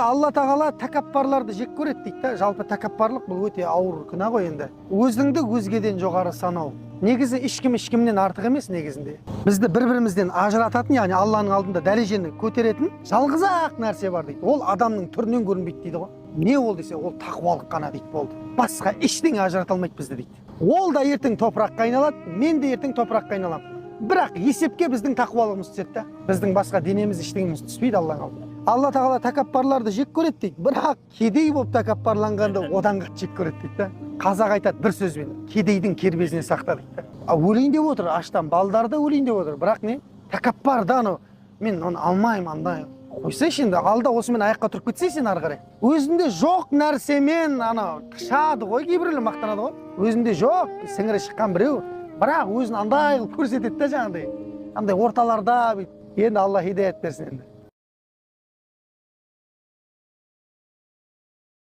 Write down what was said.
Алла тағала тәкаппарларды жек көреді дейді да. Жалпы тәкаппарлық бұл өте ауыр күнә ғой енді. Өзіңді өзгеден жоғары санау. Негізі ешкімнен артық емес негізінде. Бізді бір-бірімізден ажырататын, яғни Алланың алдында дәрежені көтеретін жалғыз-ақ нәрсе бар дейді. Ол адамның түрінен көрінбейді дейді ғой. Не ол десе, ол тақуалық қана дейді болды. Басқа ештеңе ажырата алмайды бізді дейді. Ол да ертең топыраққа айналады, мен де ертең топыраққа айналамын. Бірақ есепке біздің тақуалығымыз түседі да. Біздің басқа денеміз ештеңеміз түспейді Алланың алдында. Алла тағала тәкаппарларды жек көреді дейді. Бірақ кедей болып тәкаппарланғанды одан қатты жек көреді дейді да. Қазақ айтады бір сөзбен, кедейдің кербезіне сақта дейді. Өлейін деп отыр, аштан балдарды өлейін деп отыр. Бірақ не? Тәкаппарда анау, мен оны алмаймын, андай. Қойсайшы енді, алда осымен аяққа тұрып кетсейсің ары қарай. Өзінде жоқ нәрсемен анау қышады ғой, кейбіреулер мақтанады ғой. Өзінде жоқ, сіңірі шыққан біреу. Бірақ өзін андай қылып көрсетеді да жаңағыдай. Андай орталарда енді Алла хидаят берсін енді.